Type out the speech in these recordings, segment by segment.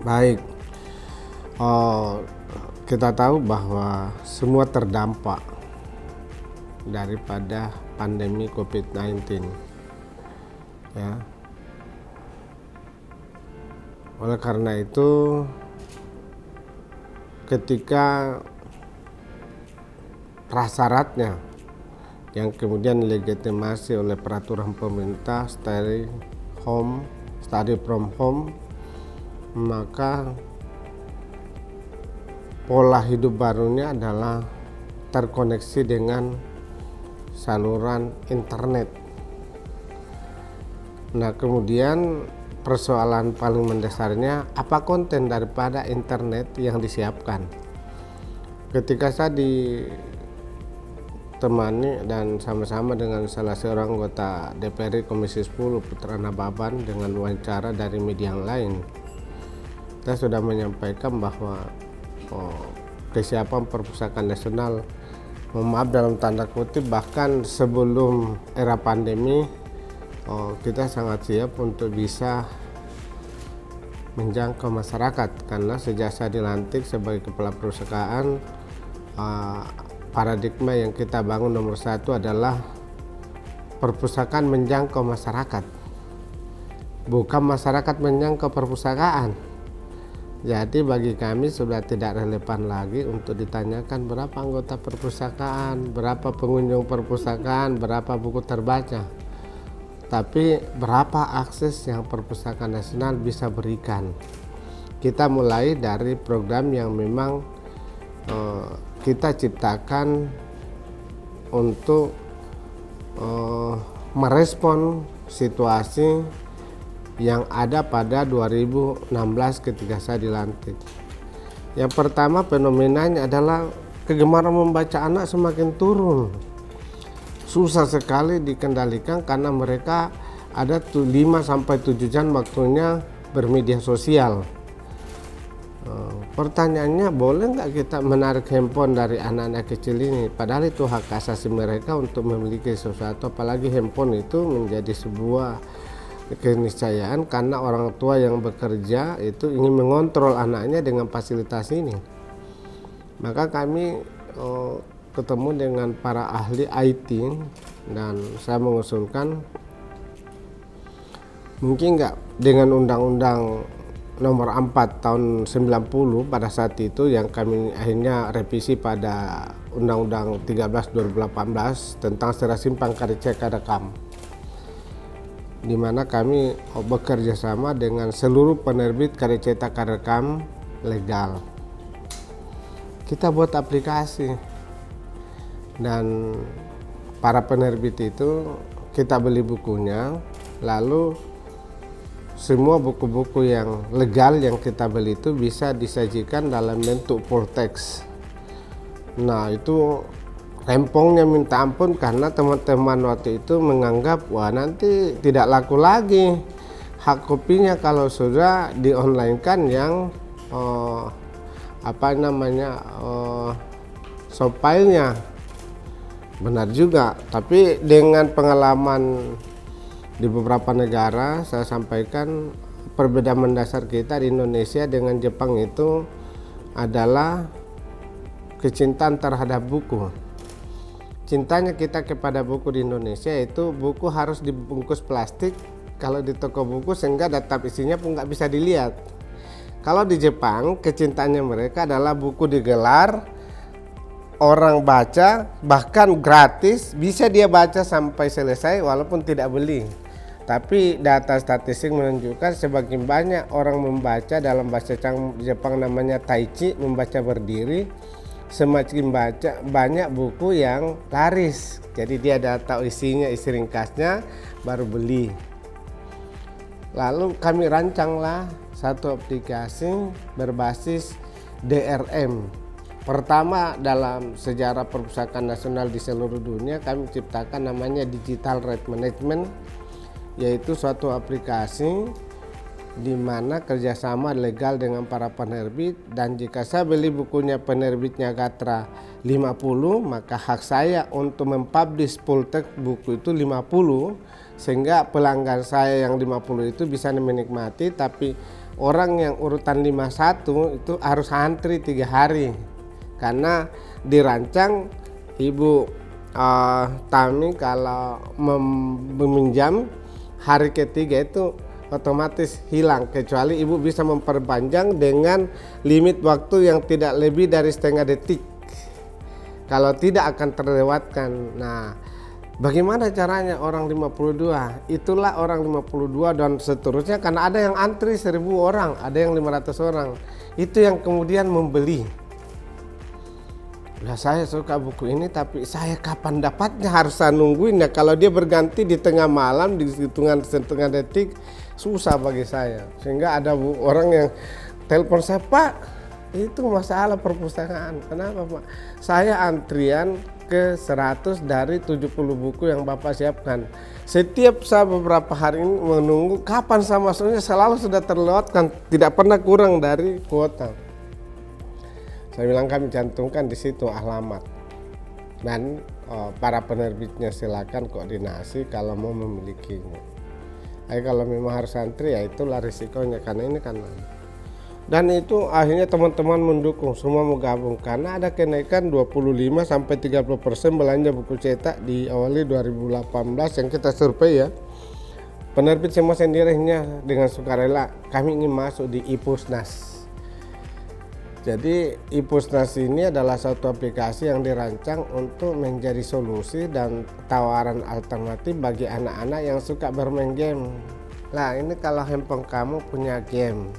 Baik, oh, kita tahu bahwa semua terdampak daripada pandemi COVID-19, ya. Oleh karena itu, ketika prasyaratnya yang kemudian legitimasi oleh peraturan pemerintah study from home, maka pola hidup barunya adalah terkoneksi dengan saluran internet. Nah, kemudian persoalan paling mendasarnya, apa konten daripada internet yang disiapkan? Ketika saya ditemani dan sama-sama dengan salah seorang anggota DPR Komisi 10 Putra Nababan dengan wawancara dari media yang lain, saya sudah menyampaikan bahwa kesiapan perpustakaan nasional, maaf dalam tanda kutip, bahkan sebelum era pandemi, kita sangat siap untuk bisa menjangkau masyarakat, karena sejak saya dilantik sebagai kepala perpustakaan, paradigma yang kita bangun nomor satu adalah perpustakaan menjangkau masyarakat, bukan masyarakat menjangkau perpustakaan. Jadi bagi kami sudah tidak relevan lagi untuk ditanyakan berapa anggota perpustakaan, berapa pengunjung perpustakaan, berapa buku terbaca, tapi berapa akses yang perpustakaan nasional bisa berikan. Kita mulai dari program yang memang kita ciptakan untuk merespon situasi yang ada pada 2016 ketika saya dilantik. Yang pertama, fenomenanya adalah kegemaran membaca anak semakin turun. Susah sekali dikendalikan karena mereka ada 5-7 jam waktunya bermedia sosial. Pertanyaannya, boleh nggak kita menarik handphone dari anak-anak kecil ini? Padahal itu hak asasi mereka untuk memiliki sesuatu, apalagi handphone itu menjadi sebuah keniscayaan karena orang tua yang bekerja itu ingin mengontrol anaknya dengan fasilitas ini. Maka kami ketemu dengan para ahli IT dan saya mengusulkan, mungkin nggak dengan undang-undang nomor 4 tahun 90 pada saat itu, yang kami akhirnya revisi pada undang-undang 13 2018 tentang serah simpan karya cetak rekam, di mana kami bekerja sama dengan seluruh penerbit karya cetak rekam legal. Kita buat aplikasi dan para penerbit itu kita beli bukunya, lalu semua buku-buku yang legal yang kita beli itu bisa disajikan dalam bentuk full text. Nah, itu rempongnya minta ampun karena teman-teman waktu itu menganggap, wah nanti tidak laku lagi hak kopinya kalau sudah di online kan yang soft file-nya. Benar juga, tapi dengan pengalaman di beberapa negara, saya sampaikan perbedaan mendasar kita di Indonesia dengan Jepang itu adalah kecintaan terhadap buku. Cintanya kita kepada buku di Indonesia itu buku harus dibungkus plastik kalau di toko buku, sehingga data isinya pun nggak bisa dilihat. Kalau di Jepang, kecintaannya mereka adalah buku digelar, orang baca, bahkan gratis, bisa dia baca sampai selesai walaupun tidak beli. Tapi data statistik menunjukkan sebagian banyak orang membaca, dalam bahasa Jepang namanya taichi, membaca berdiri, semakin baca banyak buku yang laris. Jadi dia tahu isinya, isi ringkasnya, baru beli. Lalu kami rancanglah satu aplikasi berbasis DRM. Pertama dalam sejarah perpustakaan nasional di seluruh dunia, kami ciptakan namanya Digital Right Management, yaitu suatu aplikasi di mana kerjasama legal dengan para penerbit, dan jika saya beli bukunya penerbitnya Gatra 50, maka hak saya untuk mempublish full text buku itu 50, sehingga pelanggan saya yang 50 itu bisa menikmati, tapi orang yang urutan 51 itu harus antri 3 hari karena dirancang Ibu Tami kalau meminjam hari ketiga itu otomatis hilang, kecuali ibu bisa memperpanjang dengan limit waktu yang tidak lebih dari setengah detik. Kalau tidak akan terlewatkan. Nah, bagaimana caranya orang 52? Itulah orang 52 dan seterusnya, karena ada yang antri 1000 orang, ada yang 500 orang. Itu yang kemudian membeli. Nah, saya suka buku ini, tapi saya kapan dapatnya, harus saya nungguin ya. Kalau dia berganti di tengah malam, di hitungan setengah detik, susah bagi saya. Sehingga ada orang yang telepon saya, "Pak, itu masalah perpustakaan." "Kenapa, Pak?" "Saya antrian ke 100 dari 70 buku yang Bapak siapkan. Setiap saya beberapa hari ini menunggu kapan saya masuknya, selalu sudah terlewatkan, tidak pernah kurang dari kuota." Saya bilang kami cantumkan di situ alamat dan para penerbitnya silakan koordinasi kalau mau memilikinya. Kalau memang harus antri ya itulah risikonya, karena ini kan. Dan itu akhirnya teman-teman mendukung, semua mau gabung karena ada kenaikan 25 sampai 30% belanja buku cetak di awali 2018 yang kita survei ya. Penerbit semua sendirinya dengan sukarela kami ingin masuk di Ipusnas. Jadi Ipusnas ini adalah satu aplikasi yang dirancang untuk menjadi solusi dan tawaran alternatif bagi anak-anak yang suka bermain game. Lah ini kalau handphone kamu punya game,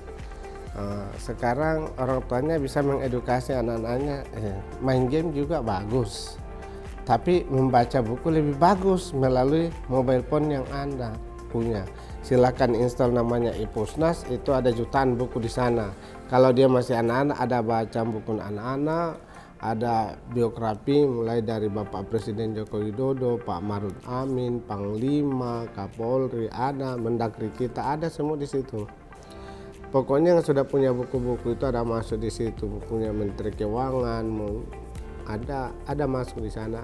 sekarang orang tuanya bisa mengedukasi anak-anaknya, main game juga bagus, tapi membaca buku lebih bagus melalui mobile phone yang Anda punya. Silakan install namanya Ipusnas, itu ada jutaan buku di sana. Kalau dia masih anak-anak, ada baca buku anak-anak, ada biografi mulai dari Bapak Presiden Joko Widodo, Pak Maruf Amin, Panglima, Kapolri, ada Mendagri kita, ada semua di situ. Pokoknya yang sudah punya buku-buku itu ada masuk di situ, bukunya Menteri Keuangan, ada masuk di sana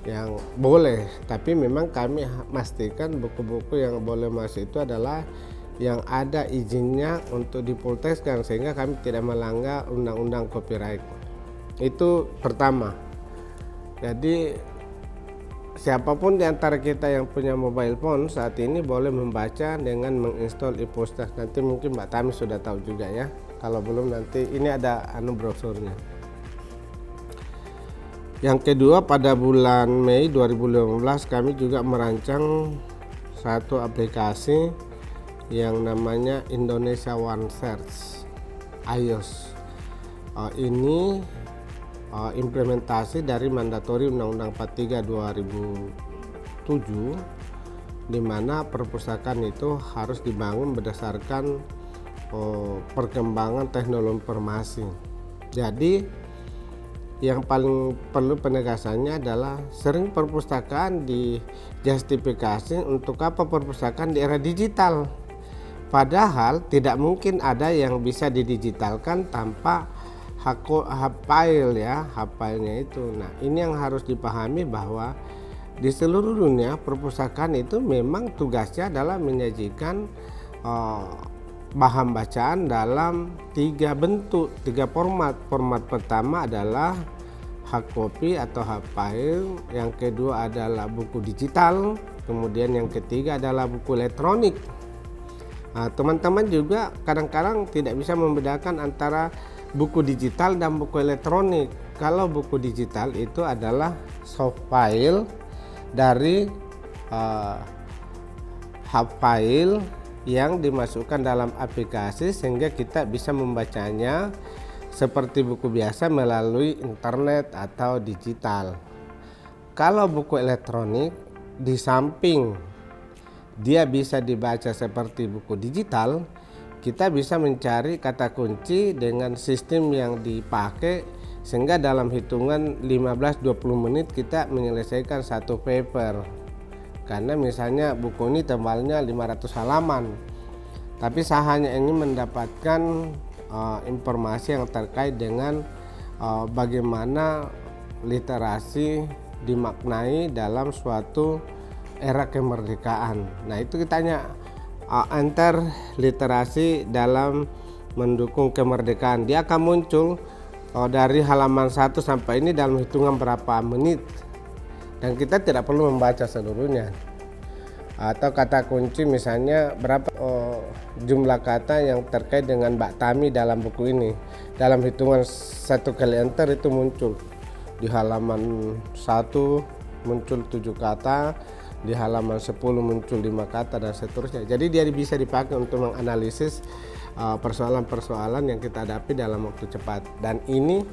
yang boleh. Tapi memang kami pastikan buku-buku yang boleh masuk itu adalah yang ada izinnya untuk dipulteskan, sehingga kami tidak melanggar undang-undang copyright. Itu pertama. Jadi siapapun di antara kita yang punya mobile phone saat ini boleh membaca dengan menginstall Ipusnas. Nanti mungkin Mbak Tami sudah tahu juga ya. Kalau belum nanti ini ada brosurnya. Yang kedua, pada bulan Mei 2015 kami juga merancang satu aplikasi yang namanya Indonesia One Search iOS. Ini implementasi dari mandatori Undang-Undang 43 2007, di mana perpustakaan itu harus dibangun berdasarkan perkembangan teknologi informasi. Jadi yang paling perlu penegasannya adalah sering perpustakaan dijustifikasi untuk apa perpustakaan di era digital. Padahal tidak mungkin ada yang bisa didigitalkan tanpa hak file ya, hak filenya itu. Nah, ini yang harus dipahami bahwa di seluruh dunia perpustakaan itu memang tugasnya adalah menyajikan bahan bacaan dalam 3 bentuk, 3 format. Format pertama adalah hard copy atau hard file, yang kedua adalah buku digital, kemudian yang ketiga adalah buku elektronik. Nah, teman-teman juga kadang-kadang tidak bisa membedakan antara buku digital dan buku elektronik. Kalau buku digital itu adalah soft file dari hard file yang dimasukkan dalam aplikasi sehingga kita bisa membacanya seperti buku biasa melalui internet atau digital. Kalau buku elektronik, di samping dia bisa dibaca seperti buku digital, kita bisa mencari kata kunci dengan sistem yang dipakai sehingga dalam hitungan 15-20 menit kita menyelesaikan satu paper. Karena misalnya buku ini tebalnya 500 halaman, tapi saya hanya ingin mendapatkan informasi yang terkait dengan bagaimana literasi dimaknai dalam suatu era kemerdekaan. Nah, itu kita tanya interliterasi dalam mendukung kemerdekaan. Dia akan muncul dari halaman 1 sampai ini dalam hitungan berapa menit, dan kita tidak perlu membaca seluruhnya. Atau kata kunci misalnya berapa jumlah kata yang terkait dengan Mbak Tami dalam buku ini, dalam hitungan 1 kali enter itu muncul. Di halaman 1 muncul 7 kata, di halaman 10 muncul 5 kata, dan seterusnya. Jadi dia bisa dipakai untuk menganalisis persoalan-persoalan yang kita hadapi dalam waktu cepat. Dan ini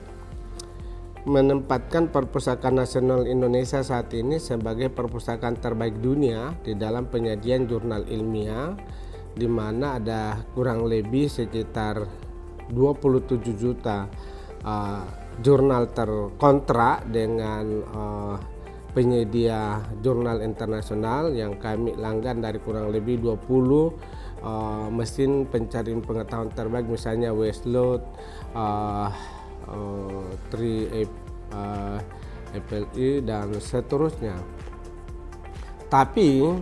menempatkan Perpustakaan Nasional Indonesia saat ini sebagai perpustakaan terbaik dunia di dalam penyajian jurnal ilmiah, di mana ada kurang lebih sekitar 27 juta jurnal terkontrak dengan penyedia jurnal internasional yang kami langgan dari kurang lebih 20 mesin pencarian pengetahuan terbaik, misalnya Westlaw, 3FLI dan seterusnya. Tapi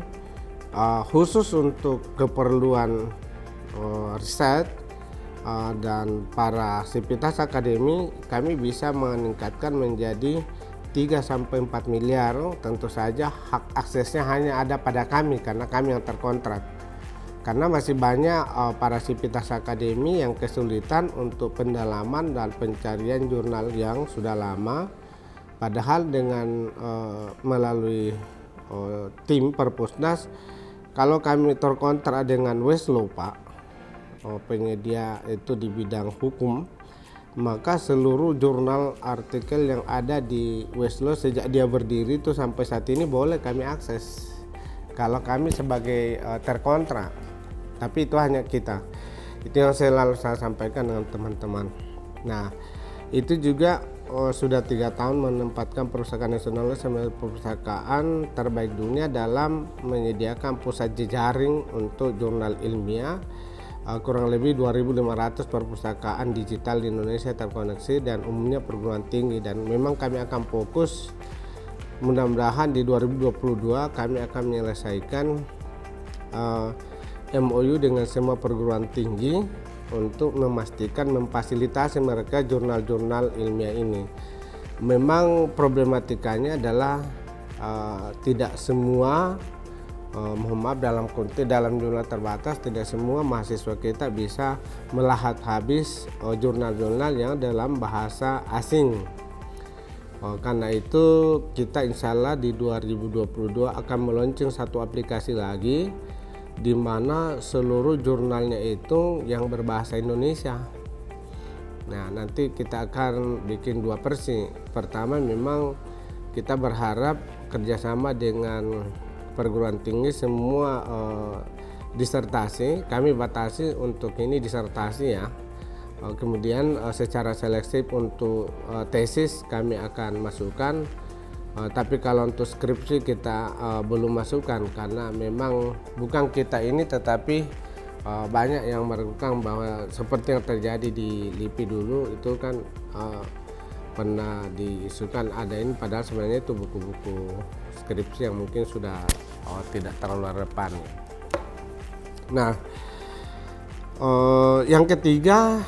khusus untuk keperluan riset dan para sivitas akademi, kami bisa meningkatkan menjadi 3-4 miliar. Tentu saja hak aksesnya hanya ada pada kami karena kami yang terkontrak. Karena masih banyak para sivitas akademi yang kesulitan untuk pendalaman dan pencarian jurnal yang sudah lama, padahal dengan melalui tim Perpusnas, kalau kami terkontrak dengan Westlaw Pak, penyedia itu di bidang hukum, maka seluruh jurnal artikel yang ada di Westlaw sejak dia berdiri itu sampai saat ini boleh kami akses kalau kami sebagai terkontrak. Tapi itu hanya kita. Itu yang selalu saya sampaikan dengan teman-teman. Nah, itu juga sudah 3 tahun menempatkan Perpustakaan Nasional sebagai perpustakaan terbaik dunia dalam menyediakan pusat jejaring untuk jurnal ilmiah. Kurang lebih 2.500 perpustakaan digital di Indonesia terkoneksi dan umumnya perguruan tinggi, dan memang kami akan fokus, mudah-mudahan di 2022 kami akan menyelesaikan MOU dengan semua perguruan tinggi untuk memastikan memfasilitasi mereka jurnal-jurnal ilmiah ini. Memang problematikanya adalah tidak semua, mohon maaf dalam konteks dalam jumlah terbatas, tidak semua mahasiswa kita bisa melahat habis jurnal-jurnal yang dalam bahasa asing. Karena itu kita insya Allah di 2022 akan meluncurkan satu aplikasi lagi, di mana seluruh jurnalnya itu yang berbahasa Indonesia. Nah, nanti kita akan bikin 2 versi. Pertama, memang kita berharap kerjasama dengan perguruan tinggi semua disertasi, kami batasi untuk ini disertasi ya. Kemudian secara selektif untuk tesis kami akan masukkan. Tapi kalau untuk skripsi kita belum masukkan, karena memang bukan kita ini, tetapi banyak yang meragukan bahwa seperti yang terjadi di LIPI dulu itu kan pernah diisukan ada ini, padahal sebenarnya itu buku-buku skripsi yang mungkin sudah tidak terlalu relevan. Nah, yang ketiga,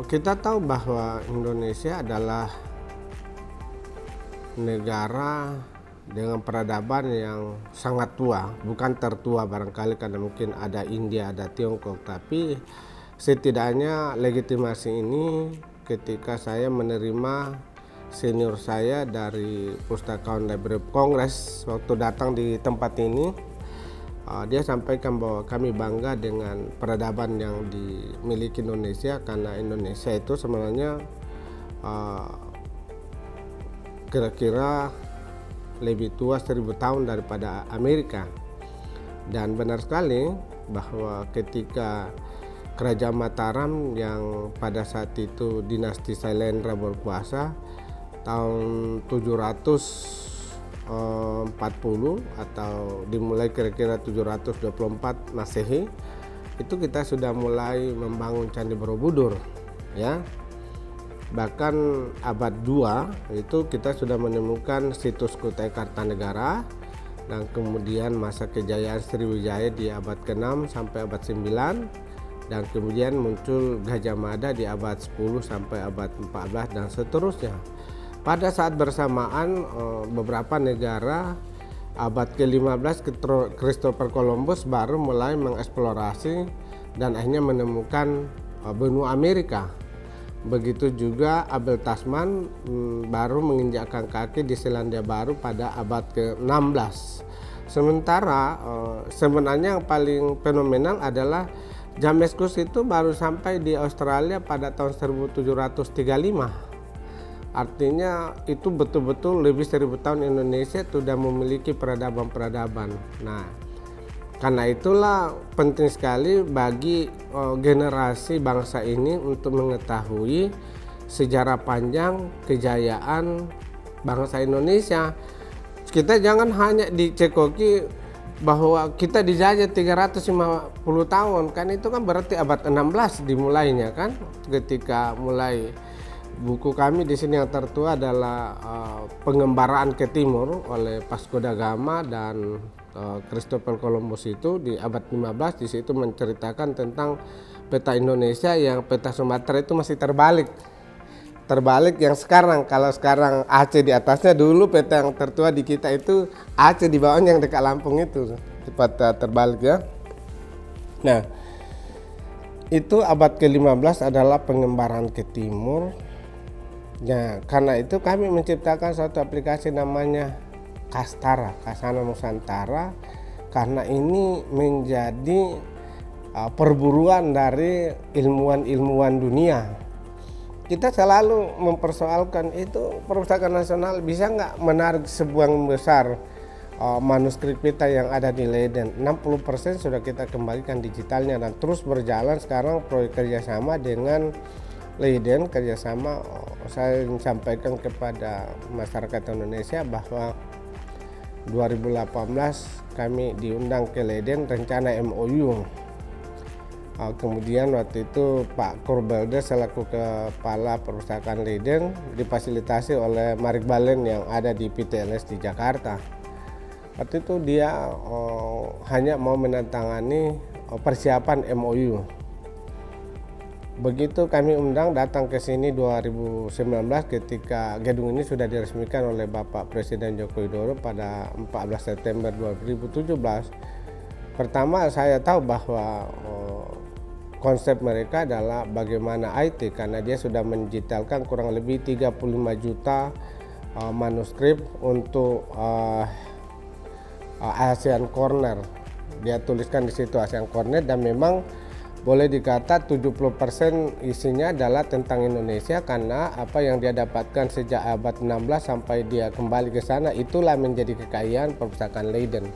kita tahu bahwa Indonesia adalah negara dengan peradaban yang sangat tua, bukan tertua barangkali karena mungkin ada India, ada Tiongkok, tapi setidaknya legitimasi ini ketika saya menerima senior saya dari Pustakawan Library of Congress waktu datang di tempat ini, dia sampaikan bahwa kami bangga dengan peradaban yang dimiliki Indonesia, karena Indonesia itu sebenarnya kira-kira lebih tua 1000 tahun daripada Amerika. Dan benar sekali bahwa ketika Kerajaan Mataram yang pada saat itu dinasti Sailendra berkuasa tahun 740 atau dimulai kira-kira 724 Masehi, itu kita sudah mulai membangun Candi Borobudur ya. Bahkan abad 2 itu kita sudah menemukan situs Kutai Kartanegara dan kemudian masa kejayaan Sriwijaya di abad ke-6 sampai abad 9, dan kemudian muncul Gajah Mada di abad 10 sampai abad 14 dan seterusnya. Pada saat bersamaan beberapa negara abad ke-15 Christopher Columbus baru mulai mengeksplorasi dan akhirnya menemukan benua Amerika. Begitu juga Abel Tasman baru menginjakkan kaki di Selandia Baru pada abad ke-16. Sementara sebenarnya yang paling fenomenal adalah James Cook itu baru sampai di Australia pada tahun 1735. Artinya itu betul-betul lebih 1000 tahun Indonesia sudah memiliki peradaban-peradaban. Nah, karena itulah penting sekali bagi generasi bangsa ini untuk mengetahui sejarah panjang kejayaan bangsa Indonesia. Kita jangan hanya dicekoki bahwa kita dijajah 350 tahun, kan itu kan berarti abad 16 dimulainya kan, ketika mulai buku kami di sini yang tertua adalah pengembaraan ke timur oleh Vasco da Gama dan Christopher Columbus itu di abad 15. Di situ menceritakan tentang peta Indonesia yang peta Sumatera itu masih terbalik yang sekarang. Kalau sekarang Aceh di atasnya, dulu peta yang tertua di kita itu Aceh di bawahnya yang dekat Lampung itu peta terbalik ya. Nah, itu abad ke-15 adalah pengembaraan ke timur. Ya, karena itu kami menciptakan suatu aplikasi namanya Kastara, Kasana Nusantara, karena ini menjadi perburuan dari ilmuwan-ilmuwan dunia. Kita selalu mempersoalkan itu perpustakaan nasional bisa nggak menarik sebuah besar manuskrip kita yang ada di Leiden. 60% sudah kita kembalikan digitalnya dan terus berjalan sekarang proyek kerjasama dengan Leiden. Kerjasama saya sampaikan kepada masyarakat Indonesia bahwa 2018 kami diundang ke Leiden, rencana MOU. Kemudian waktu itu Pak Kurbelde selaku kepala perpustakaan Leiden difasilitasi oleh Marik Balen yang ada di PTLS di Jakarta. Waktu itu dia hanya mau menandatangani persiapan MOU. Begitu kami undang datang ke sini 2019 ketika gedung ini sudah diresmikan oleh Bapak Presiden Joko Widodo pada 14 September 2017. Pertama saya tahu bahwa konsep mereka adalah bagaimana IT, karena dia sudah mendigitalkan kurang lebih 35 juta manuskrip untuk ASEAN Corner. Dia tuliskan di situ ASEAN Corner, dan memang boleh dikata 70% isinya adalah tentang Indonesia, karena apa yang dia dapatkan sejak abad 16 sampai dia kembali ke sana itulah menjadi kekayaan perpustakaan Leiden.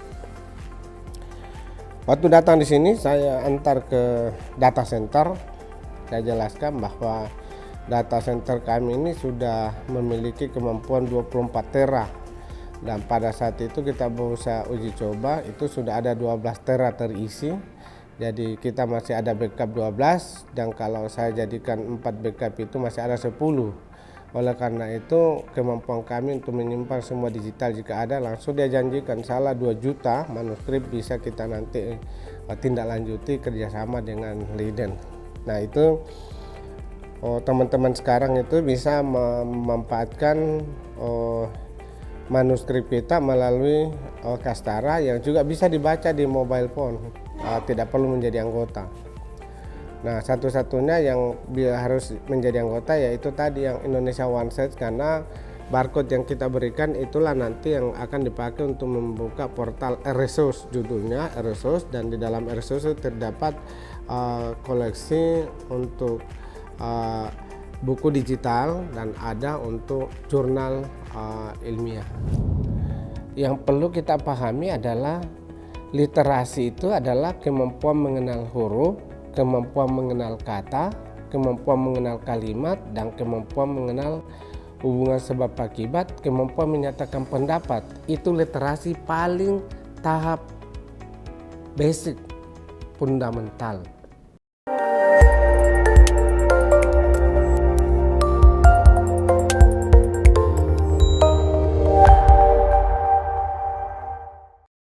Waktu datang di sini saya antar ke data center. Saya jelaskan bahwa data center kami ini sudah memiliki kemampuan 24 tera. Dan pada saat itu kita berusaha uji coba, itu sudah ada 12 tera terisi. Jadi kita masih ada backup 12, dan kalau saya jadikan 4 backup itu masih ada 10. Oleh karena itu kemampuan kami untuk menyimpan semua digital jika ada, langsung dia janjikan salah 2 juta manuskrip bisa kita nanti tindak lanjuti kerjasama dengan Leiden. Nah itu teman-teman sekarang itu bisa memanfaatkan manuskrip kita melalui Kastara yang juga bisa dibaca di mobile phone, tidak perlu menjadi anggota. Nah, satu-satunya yang harus menjadi anggota yaitu tadi yang Indonesia One Set, karena barcode yang kita berikan itulah nanti yang akan dipakai untuk membuka portal RSource, judulnya RSource, dan di dalam RSource terdapat koleksi untuk buku digital dan ada untuk jurnal ilmiah. Yang perlu kita pahami adalah literasi itu adalah kemampuan mengenal huruf, kemampuan mengenal kata, kemampuan mengenal kalimat, dan kemampuan mengenal hubungan sebab akibat, kemampuan menyatakan pendapat. Itu literasi paling tahap basic, fundamental.